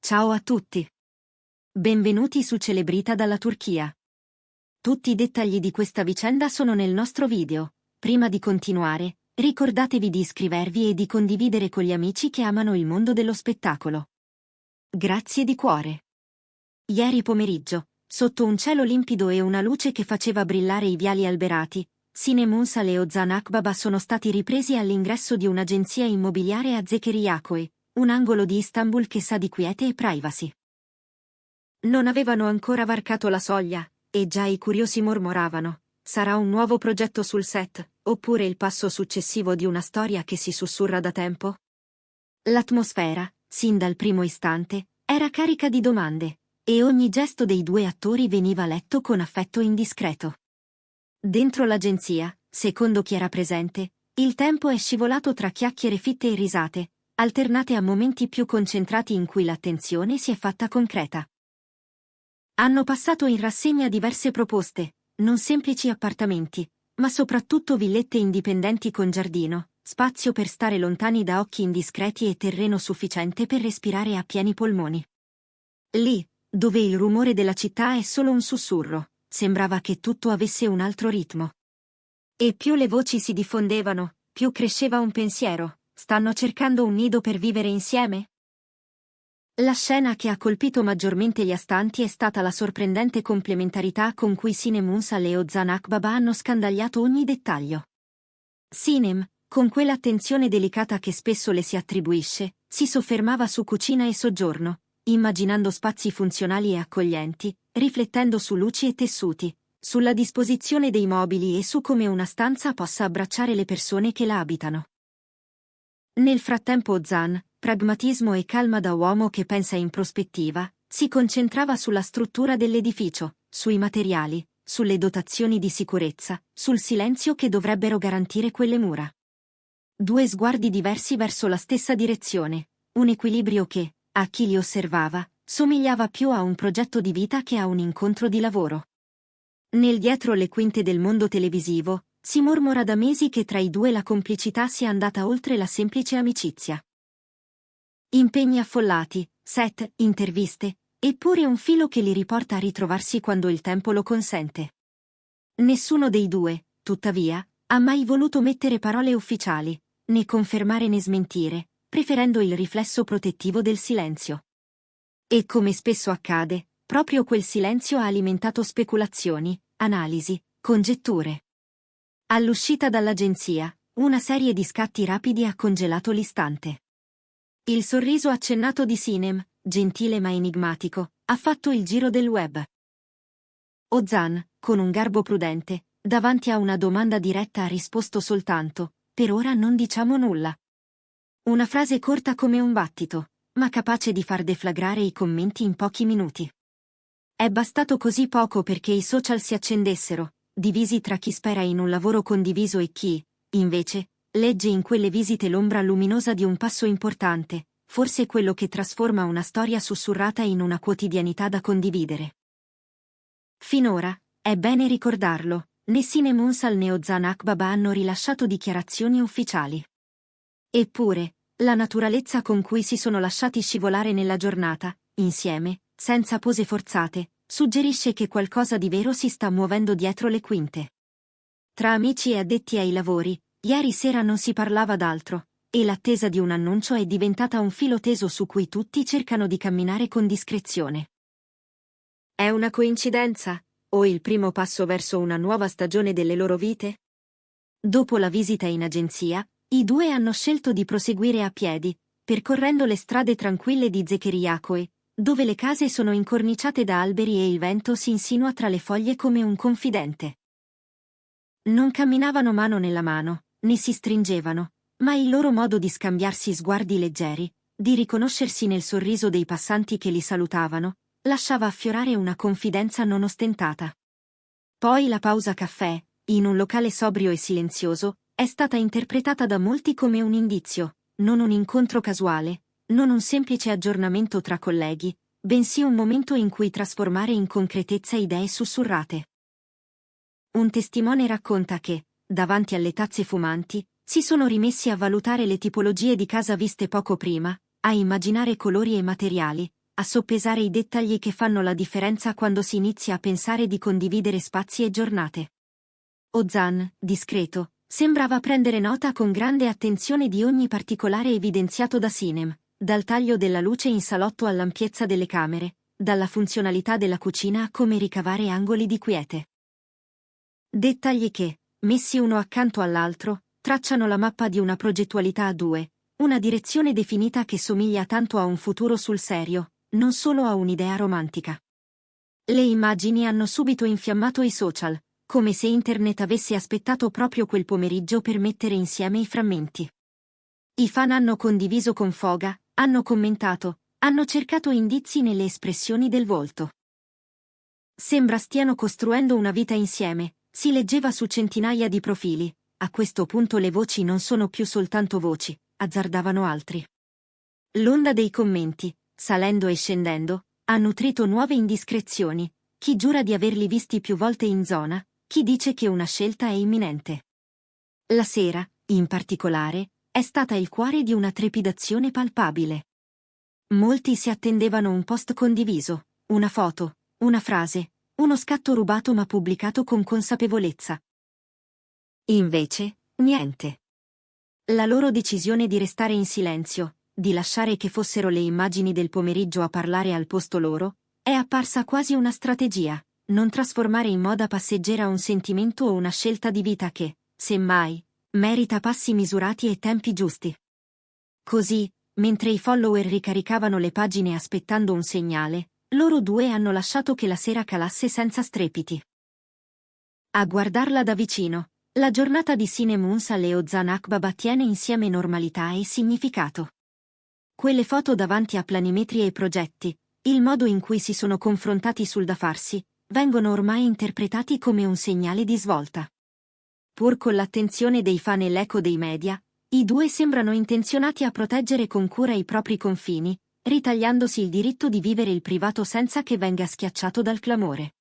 Ciao a tutti. Benvenuti su Celebrita dalla Turchia. Tutti i dettagli di questa vicenda sono nel nostro video. Prima di continuare, ricordatevi di iscrivervi e di condividere con gli amici che amano il mondo dello spettacolo. Grazie di cuore. Ieri pomeriggio, sotto un cielo limpido e una luce che faceva brillare i viali alberati, Sinem Ünsal e Ozan Akbaba sono stati ripresi all'ingresso di un'agenzia immobiliare a Zekeriyaköy, un angolo di Istanbul che sa di quiete e privacy. Non avevano ancora varcato la soglia, e già i curiosi mormoravano: sarà un nuovo progetto sul set, oppure il passo successivo di una storia che si sussurra da tempo? L'atmosfera, sin dal primo istante, era carica di domande, e ogni gesto dei due attori veniva letto con affetto indiscreto. Dentro l'agenzia, secondo chi era presente, il tempo è scivolato tra chiacchiere fitte e risate, alternate a momenti più concentrati in cui l'attenzione si è fatta concreta. Hanno passato in rassegna diverse proposte, non semplici appartamenti, ma soprattutto villette indipendenti con giardino, spazio per stare lontani da occhi indiscreti e terreno sufficiente per respirare a pieni polmoni. Lì, dove il rumore della città è solo un sussurro, sembrava che tutto avesse un altro ritmo. E più le voci si diffondevano, più cresceva un pensiero: stanno cercando un nido per vivere insieme? La scena che ha colpito maggiormente gli astanti è stata la sorprendente complementarità con cui Sinem Ünsal e Ozan Akbaba hanno scandagliato ogni dettaglio. Sinem, con quell'attenzione delicata che spesso le si attribuisce, si soffermava su cucina e soggiorno, immaginando spazi funzionali e accoglienti, riflettendo su luci e tessuti, sulla disposizione dei mobili e su come una stanza possa abbracciare le persone che la abitano. Nel frattempo Ozan, pragmatismo e calma da uomo che pensa in prospettiva, si concentrava sulla struttura dell'edificio, sui materiali, sulle dotazioni di sicurezza, sul silenzio che dovrebbero garantire quelle mura. Due sguardi diversi verso la stessa direzione, un equilibrio che, a chi li osservava, somigliava più a un progetto di vita che a un incontro di lavoro. Nel dietro le quinte del mondo televisivo, si mormora da mesi che tra i due la complicità sia andata oltre la semplice amicizia. Impegni affollati, set, interviste, eppure un filo che li riporta a ritrovarsi quando il tempo lo consente. Nessuno dei due, tuttavia, ha mai voluto mettere parole ufficiali, né confermare né smentire, preferendo il riflesso protettivo del silenzio. E come spesso accade, proprio quel silenzio ha alimentato speculazioni, analisi, congetture. All'uscita dall'agenzia, una serie di scatti rapidi ha congelato l'istante. Il sorriso accennato di Sinem, gentile ma enigmatico, ha fatto il giro del web. Ozan, con un garbo prudente, davanti a una domanda diretta ha risposto soltanto: per ora non diciamo nulla. Una frase corta come un battito, ma capace di far deflagrare i commenti in pochi minuti. È bastato così poco perché i social si accendessero, divisi tra chi spera in un lavoro condiviso e chi, invece, legge in quelle visite l'ombra luminosa di un passo importante, forse quello che trasforma una storia sussurrata in una quotidianità da condividere. Finora, è bene ricordarlo, né Sinem Ünsal né Ozan Akbaba hanno rilasciato dichiarazioni ufficiali. Eppure, la naturalezza con cui si sono lasciati scivolare nella giornata, insieme, senza pose forzate, suggerisce che qualcosa di vero si sta muovendo dietro le quinte. Tra amici e addetti ai lavori, ieri sera non si parlava d'altro, e l'attesa di un annuncio è diventata un filo teso su cui tutti cercano di camminare con discrezione. È una coincidenza? O il primo passo verso una nuova stagione delle loro vite? Dopo la visita in agenzia, i due hanno scelto di proseguire a piedi, percorrendo le strade tranquille di Zekeriyaköy, dove le case sono incorniciate da alberi e il vento si insinua tra le foglie come un confidente. Non camminavano mano nella mano, né si stringevano, ma il loro modo di scambiarsi sguardi leggeri, di riconoscersi nel sorriso dei passanti che li salutavano, lasciava affiorare una confidenza non ostentata. Poi la pausa caffè, in un locale sobrio e silenzioso, è stata interpretata da molti come un indizio, non un incontro casuale, non un semplice aggiornamento tra colleghi, bensì un momento in cui trasformare in concretezza idee sussurrate. Un testimone racconta che, davanti alle tazze fumanti, si sono rimessi a valutare le tipologie di casa viste poco prima, a immaginare colori e materiali, a soppesare i dettagli che fanno la differenza quando si inizia a pensare di condividere spazi e giornate. Ozan, discreto, sembrava prendere nota con grande attenzione di ogni particolare evidenziato da Sinem, dal taglio della luce in salotto all'ampiezza delle camere, dalla funzionalità della cucina a come ricavare angoli di quiete. Dettagli che, messi uno accanto all'altro, tracciano la mappa di una progettualità a due, una direzione definita che somiglia tanto a un futuro sul serio, non solo a un'idea romantica. Le immagini hanno subito infiammato i social, come se Internet avesse aspettato proprio quel pomeriggio per mettere insieme i frammenti. I fan hanno condiviso con foga, hanno commentato, hanno cercato indizi nelle espressioni del volto. Sembra stiano costruendo una vita insieme, si leggeva su centinaia di profili. A questo punto le voci non sono più soltanto voci, azzardavano altri. L'onda dei commenti, salendo e scendendo, ha nutrito nuove indiscrezioni, chi giura di averli visti più volte in zona, chi dice che una scelta è imminente. La sera, in particolare, è stata il cuore di una trepidazione palpabile. Molti si attendevano un post condiviso, una foto, una frase, uno scatto rubato ma pubblicato con consapevolezza. Invece, niente. La loro decisione di restare in silenzio, di lasciare che fossero le immagini del pomeriggio a parlare al posto loro, è apparsa quasi una strategia, non trasformare in moda passeggera un sentimento o una scelta di vita che, semmai, merita passi misurati e tempi giusti. Così, mentre i follower ricaricavano le pagine aspettando un segnale, loro due hanno lasciato che la sera calasse senza strepiti. A guardarla da vicino, la giornata di Sinem Unsal e Ozan Akbaba tiene insieme normalità e significato. Quelle foto davanti a planimetri e progetti, il modo in cui si sono confrontati sul da farsi, vengono ormai interpretati come un segnale di svolta. Pur con l'attenzione dei fan e l'eco dei media, i due sembrano intenzionati a proteggere con cura i propri confini, ritagliandosi il diritto di vivere il privato senza che venga schiacciato dal clamore.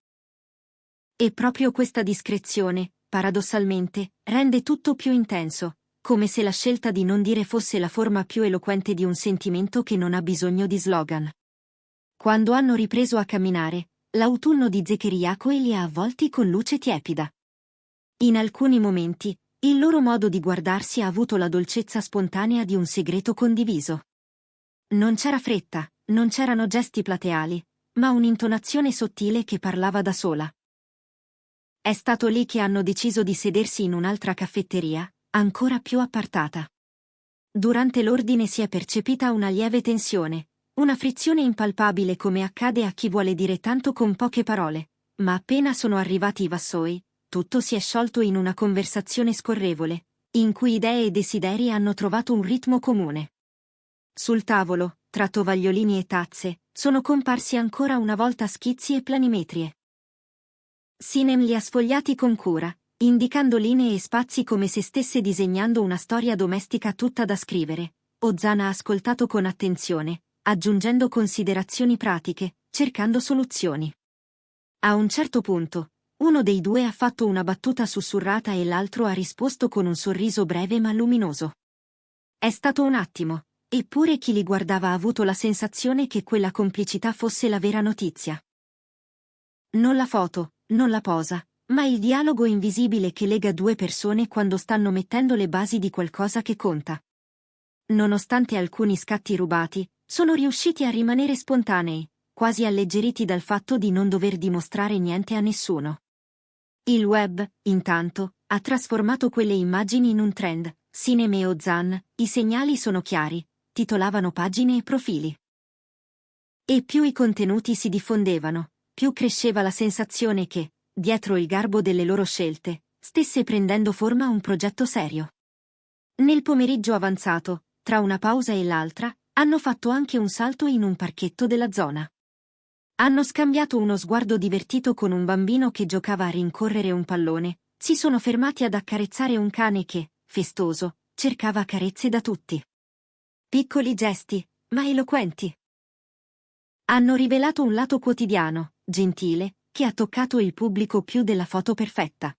E proprio questa discrezione, paradossalmente, rende tutto più intenso, come se la scelta di non dire fosse la forma più eloquente di un sentimento che non ha bisogno di slogan. Quando hanno ripreso a camminare, l'autunno di Zekeriakoe li ha avvolti con luce tiepida. In alcuni momenti, il loro modo di guardarsi ha avuto la dolcezza spontanea di un segreto condiviso. Non c'era fretta, non c'erano gesti plateali, ma un'intonazione sottile che parlava da sola. È stato lì che hanno deciso di sedersi in un'altra caffetteria, ancora più appartata. Durante l'ordine si è percepita una lieve tensione, una frizione impalpabile come accade a chi vuole dire tanto con poche parole, ma appena sono arrivati i vassoi, tutto si è sciolto in una conversazione scorrevole, in cui idee e desideri hanno trovato un ritmo comune. Sul tavolo, tra tovagliolini e tazze, sono comparsi ancora una volta schizzi e planimetrie. Sinem li ha sfogliati con cura, indicando linee e spazi come se stesse disegnando una storia domestica tutta da scrivere. Ozan ha ascoltato con attenzione, aggiungendo considerazioni pratiche, cercando soluzioni. A un certo punto, uno dei due ha fatto una battuta sussurrata e l'altro ha risposto con un sorriso breve ma luminoso. È stato un attimo, eppure chi li guardava ha avuto la sensazione che quella complicità fosse la vera notizia. Non la foto, non la posa, ma il dialogo invisibile che lega due persone quando stanno mettendo le basi di qualcosa che conta. Nonostante alcuni scatti rubati, sono riusciti a rimanere spontanei, quasi alleggeriti dal fatto di non dover dimostrare niente a nessuno. Il web, intanto, ha trasformato quelle immagini in un trend. Sinem e Ozan, i segnali sono chiari, titolavano pagine e profili. E più i contenuti si diffondevano, più cresceva la sensazione che, dietro il garbo delle loro scelte, stesse prendendo forma un progetto serio. Nel pomeriggio avanzato, tra una pausa e l'altra, hanno fatto anche un salto in un parchetto della zona. Hanno scambiato uno sguardo divertito con un bambino che giocava a rincorrere un pallone, si sono fermati ad accarezzare un cane che, festoso, cercava carezze da tutti. Piccoli gesti, ma eloquenti. Hanno rivelato un lato quotidiano, gentile, che ha toccato il pubblico più della foto perfetta.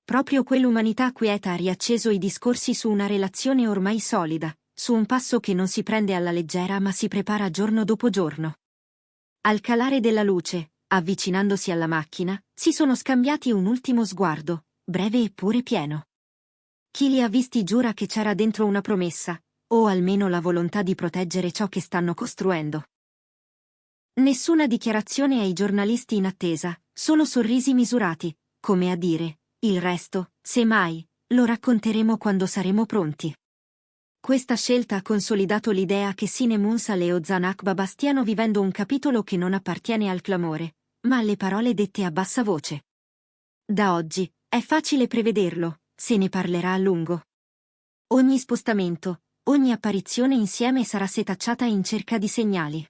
Proprio quell'umanità quieta ha riacceso i discorsi su una relazione ormai solida, su un passo che non si prende alla leggera ma si prepara giorno dopo giorno. Al calare della luce, avvicinandosi alla macchina, si sono scambiati un ultimo sguardo, breve eppure pieno. Chi li ha visti giura che c'era dentro una promessa, o almeno la volontà di proteggere ciò che stanno costruendo. Nessuna dichiarazione ai giornalisti in attesa, solo sorrisi misurati, come a dire, il resto, se mai, lo racconteremo quando saremo pronti. Questa scelta ha consolidato l'idea che Sinemunsa e Ozan Akbaba stiano vivendo un capitolo che non appartiene al clamore, ma alle parole dette a bassa voce. Da oggi, è facile prevederlo, se ne parlerà a lungo. Ogni spostamento, ogni apparizione insieme sarà setacciata in cerca di segnali.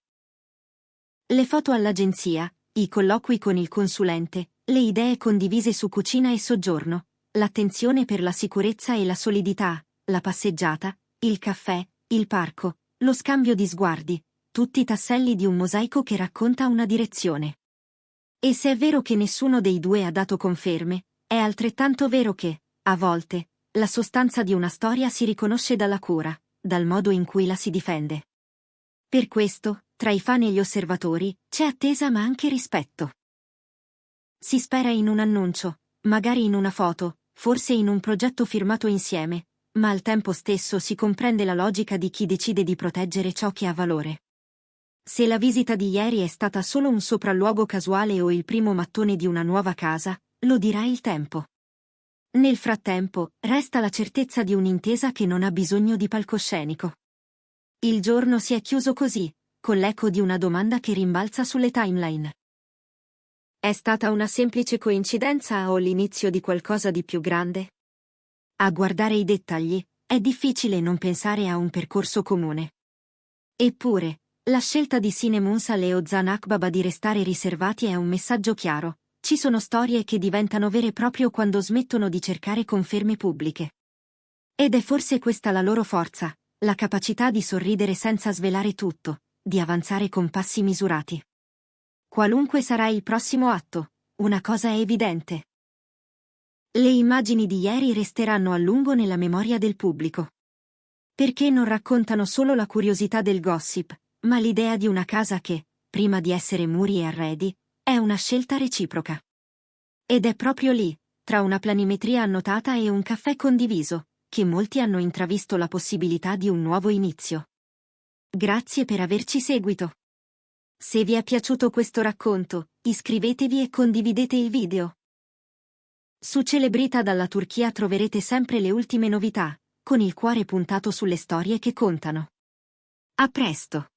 Le foto all'agenzia, i colloqui con il consulente, le idee condivise su cucina e soggiorno, l'attenzione per la sicurezza e la solidità, la passeggiata, il caffè, il parco, lo scambio di sguardi, tutti tasselli di un mosaico che racconta una direzione. E se è vero che nessuno dei due ha dato conferme, è altrettanto vero che, a volte, la sostanza di una storia si riconosce dalla cura, dal modo in cui la si difende. Per questo, tra i fan e gli osservatori, c'è attesa ma anche rispetto. Si spera in un annuncio, magari in una foto, forse in un progetto firmato insieme, ma al tempo stesso si comprende la logica di chi decide di proteggere ciò che ha valore. Se la visita di ieri è stata solo un sopralluogo casuale o il primo mattone di una nuova casa, lo dirà il tempo. Nel frattempo, resta la certezza di un'intesa che non ha bisogno di palcoscenico. Il giorno si è chiuso così, con l'eco di una domanda che rimbalza sulle timeline. È stata una semplice coincidenza o l'inizio di qualcosa di più grande? A guardare i dettagli, è difficile non pensare a un percorso comune. Eppure, la scelta di Sinemunsa e Ozan Akbaba di restare riservati è un messaggio chiaro: ci sono storie che diventano vere proprio quando smettono di cercare conferme pubbliche. Ed è forse questa la loro forza, la capacità di sorridere senza svelare tutto, di avanzare con passi misurati. Qualunque sarà il prossimo atto, una cosa è evidente. Le immagini di ieri resteranno a lungo nella memoria del pubblico. Perché non raccontano solo la curiosità del gossip, ma l'idea di una casa che, prima di essere muri e arredi, è una scelta reciproca. Ed è proprio lì, tra una planimetria annotata e un caffè condiviso, che molti hanno intravisto la possibilità di un nuovo inizio. Grazie per averci seguito. Se vi è piaciuto questo racconto, iscrivetevi e condividete il video. Su Celebrita dalla Turchia troverete sempre le ultime novità, con il cuore puntato sulle storie che contano. A presto!